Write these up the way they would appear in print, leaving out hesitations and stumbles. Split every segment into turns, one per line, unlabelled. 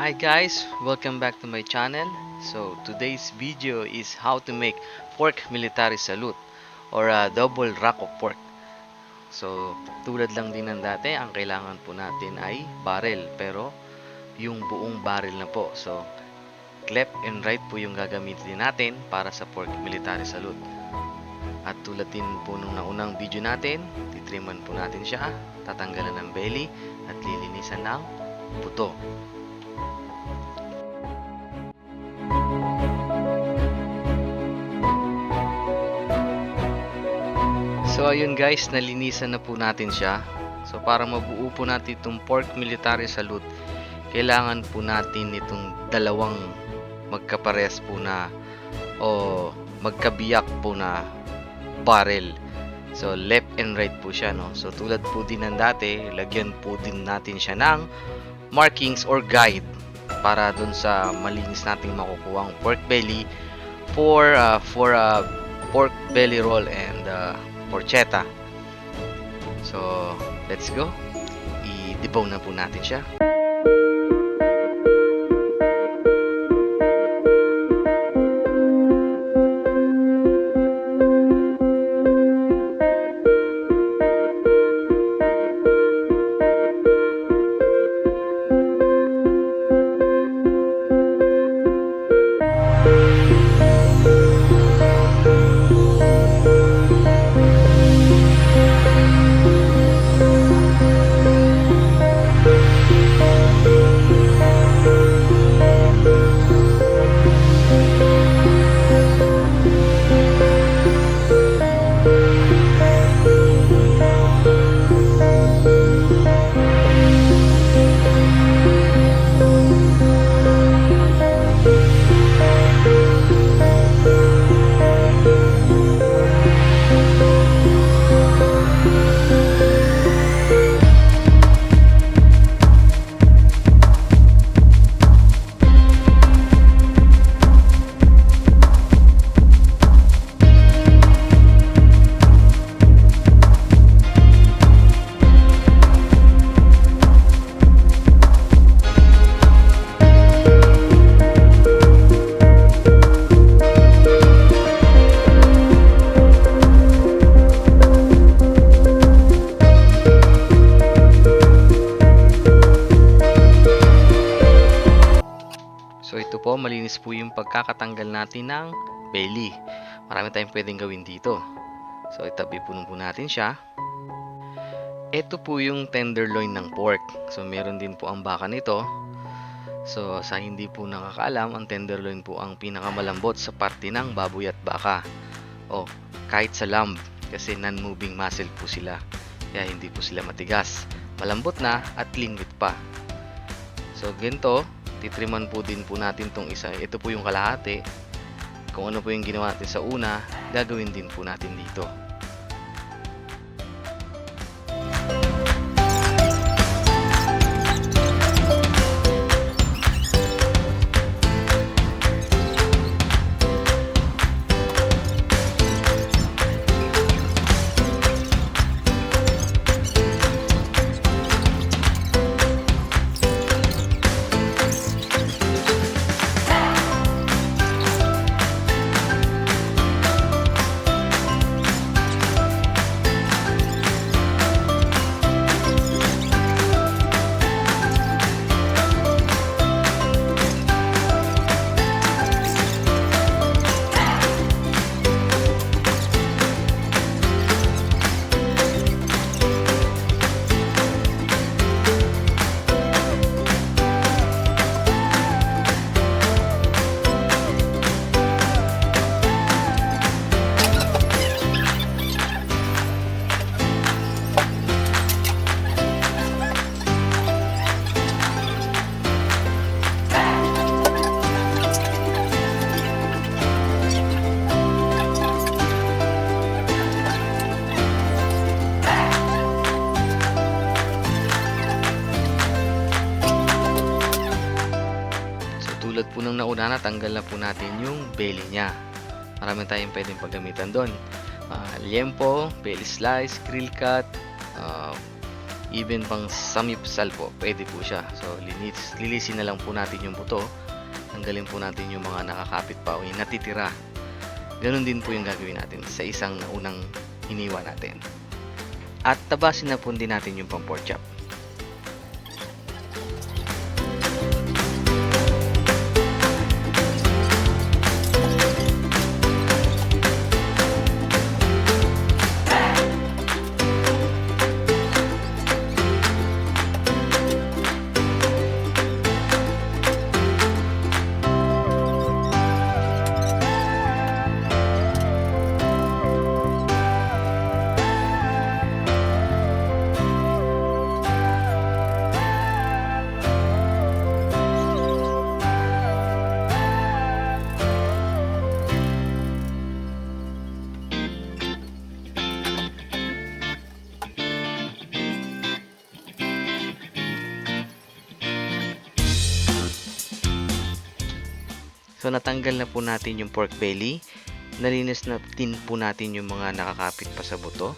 Hi guys, welcome back to my channel. So today's video is how to make pork military salute or a double rack of pork. So tulad lang din ng dati, ang kailangan po natin ay barrel pero yung buong barrel na po. So left and right po yung gagamitin natin para sa pork military salute. At tulad din po nung naunang video natin, titriman po natin siya, tatanggalan ng belly at lilinisan ng buto. So ayun guys, nalinisan na po natin siya. So para mabuo po natin itong pork military salute, kailangan po natin itong dalawang magkapares po na o magkabiyak po na barrel. So left and right po siya, no. So tulad po din ng dati, lagyan po din natin siya ng markings or guide para dun sa malinis nating makukuhang pork belly for pork belly roll and porchetta. So let's go, i-debone na po natin siya. So ito po, malinis po yung pagkakatanggal natin ng belly. Marami tayong pwedeng gawin dito. So itabi po natin siya. Ito po yung tenderloin ng pork. So meron din po ang baka nito. So sa hindi po nakakaalam, ang tenderloin po ang pinakamalambot sa parte ng baboy at baka. O kahit sa lamb, kasi non-moving muscle po sila. Kaya hindi po sila matigas. Malambot na at lingwit pa. So ganito, titriman po din po natin tong isa. Ito po yung kalahati. Kung ano po yung ginawa natin sa una, gagawin din po natin dito. Tulad po ng nauna, natanggal na po natin yung belly niya. Marami tayong pwedeng paggamitan doon. Liempo, belly slice, grill cut, even pang samipsal po, pwede po siya. So, lilisin na lang po natin yung buto. Tanggalin po natin yung mga nakakapit pa o yung natitira. Ganun din po yung gagawin natin sa isang naunang hiniwa natin. At tabasin na po din natin yung pang pork chop. So, natanggal na po natin yung pork belly. Nalinis na din po natin yung mga nakakapit pa sa buto.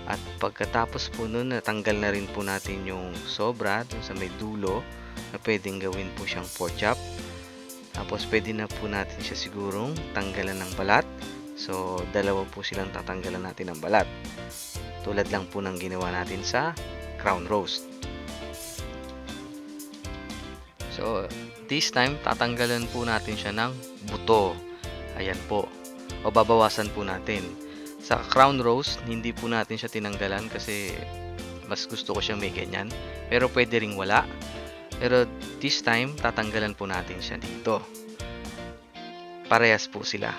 At pagkatapos po nun, natanggal na rin po natin yung sobra dun sa may dulo na pwedeng gawin po siyang pork chop. Tapos, pwede na po natin siya sigurong tanggalan ng balat. So, dalawa po silang tatanggalan natin ng balat. Tulad lang po ng ginawa natin sa crown roast. So, this time, tatanggalan po natin siya ng buto. Ayan po. O babawasan po natin. Sa crown roast, hindi po natin siya tinanggalan kasi mas gusto ko siyang may ganyan. Pero pwede ring wala. Pero this time, tatanggalan po natin siya dito. Parehas po sila.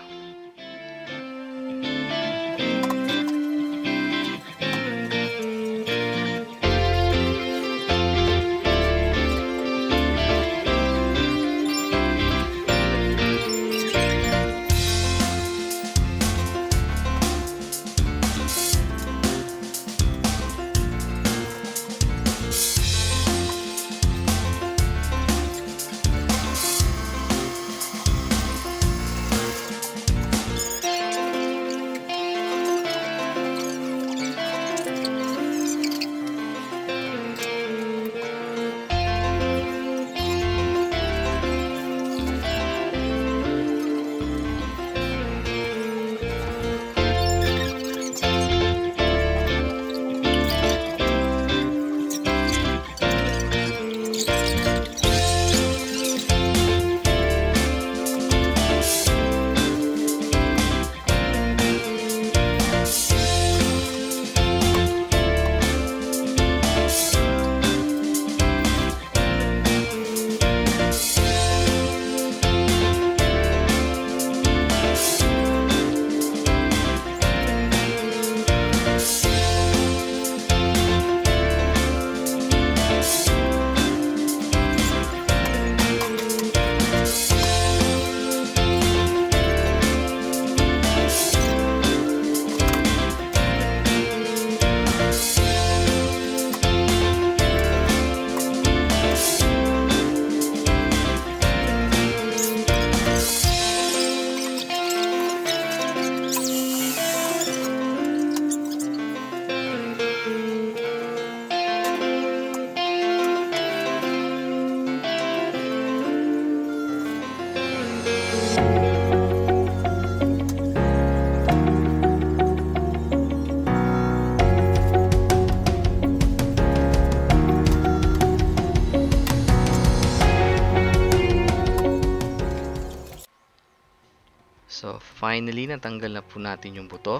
So, finally, natanggal na po natin yung buto.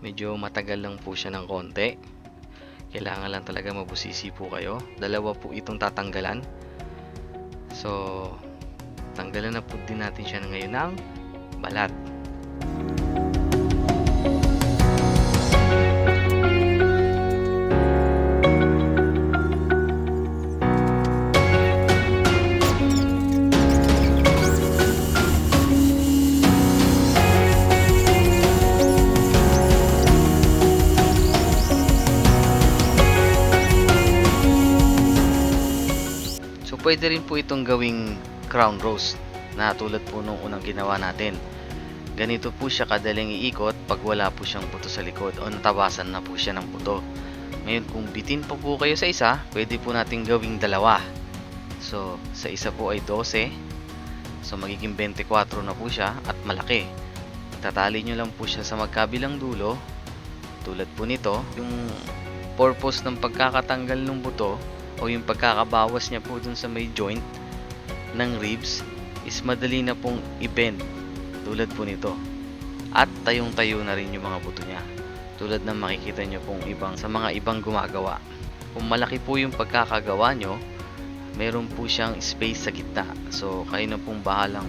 Medyo matagal lang po siya ng konti. Kailangan lang talaga mabusisi po kayo. Dalawa po itong tatanggalan. So, tanggalan na po din natin siya ngayon ng balat. Pwede rin po itong gawing crown roast na tulad po nung unang ginawa natin. Ganito po siya kadaling iikot pag wala po siyang buto sa likod o natabasan na po siya ng buto. Ngayon kung bitin pa po kayo sa isa, pwede po natin gawing dalawa. So sa isa po ay 12. So magiging 24 na po siya at malaki. Tatali nyo lang po siya sa magkabilang dulo. Tulad po nito, yung purpose ng pagkakatanggal ng buto o yung pagkakabawas niya po dun sa may joint ng ribs is madali na pong i-bend. Tulad po nito. At tayong-tayo na rin yung mga buto niya. Tulad ng makikita nyo pong sa mga ibang gumagawa. Kung malaki po yung pagkakagawa nyo, meron po siyang space sa gitna. So kayo na pong bahalang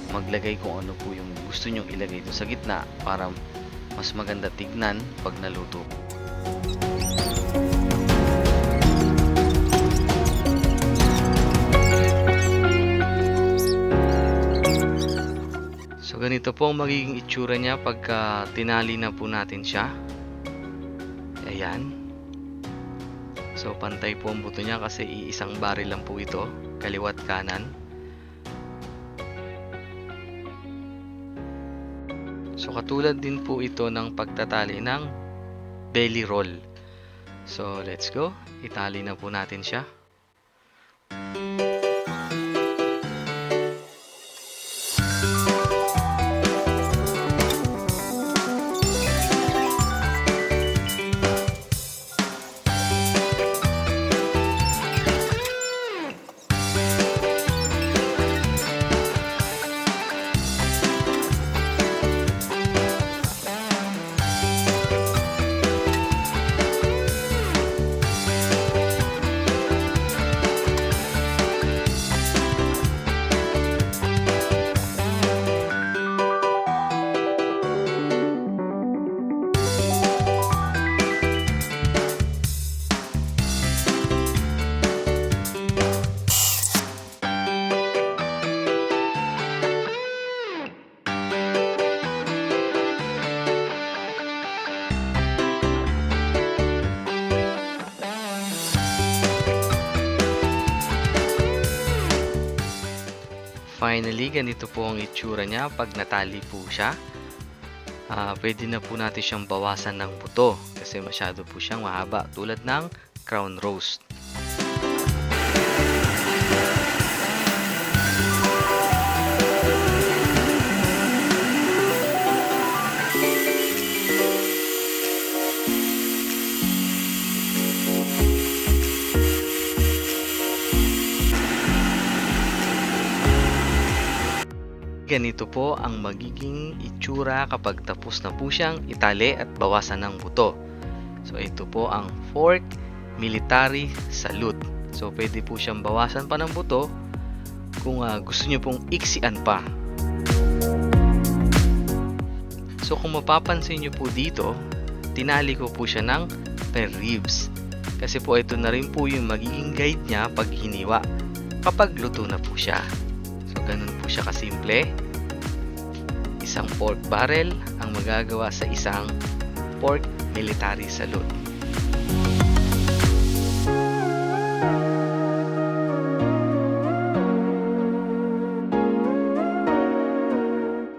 maglagay kung ano po yung gusto nyong ilagay doon sa gitna para mas maganda tignan pag naluto. So ganito po ang magiging itsura niya pagka tinali na po natin siya. Ayan. So pantay po ang buto niya kasi iisang baril lang po ito, kaliwat kanan. So katulad din po ito ng pagtatali ng belly roll. So let's go. Itali na po natin siya. Finally, ganito po ang itsura niya pag natali po siya. Pwede na po natin siyang bawasan ng buto kasi masyado po siyang mahaba tulad ng crown roast. Ganito po ang magiging itsura kapag tapos na po siyang itali at bawasan ng buto. So ito po ang fork military salute. So pwede po siyang bawasan pa ng buto kung gusto nyo pong iksian pa. So kung mapapansin nyo po dito, tinali ko po siya ng per ribs. Kasi po ito na rin po yung magiging guide niya pag hiniwa kapag luto na po siya. So ganun po siya kasimple. Isang pork barrel ang magagawa sa isang pork military salute.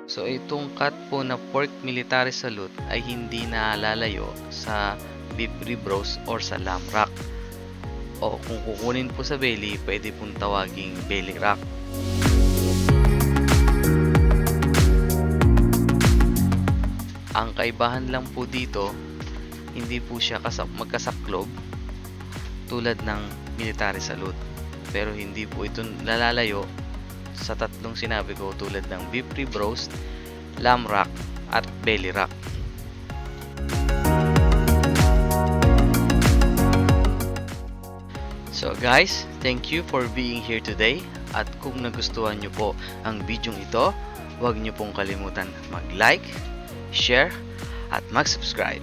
So itong cut po na pork military salute ay hindi nalalayo sa beef rib roast or sa lamb rack. O kung kukunin po sa belly, pwede pong tawaging belly rack. Ang kaibahan lang po dito, hindi po siya magkasaklob tulad ng military salute. Pero hindi po ito lalalayo sa tatlong sinabi ko tulad ng beef rib roast, lamb rack, at belly rack. So guys, thank you for being here today. At kung nagustuhan nyo po ang video ito, huwag nyo pong kalimutan mag-like, share, at mag-subscribe.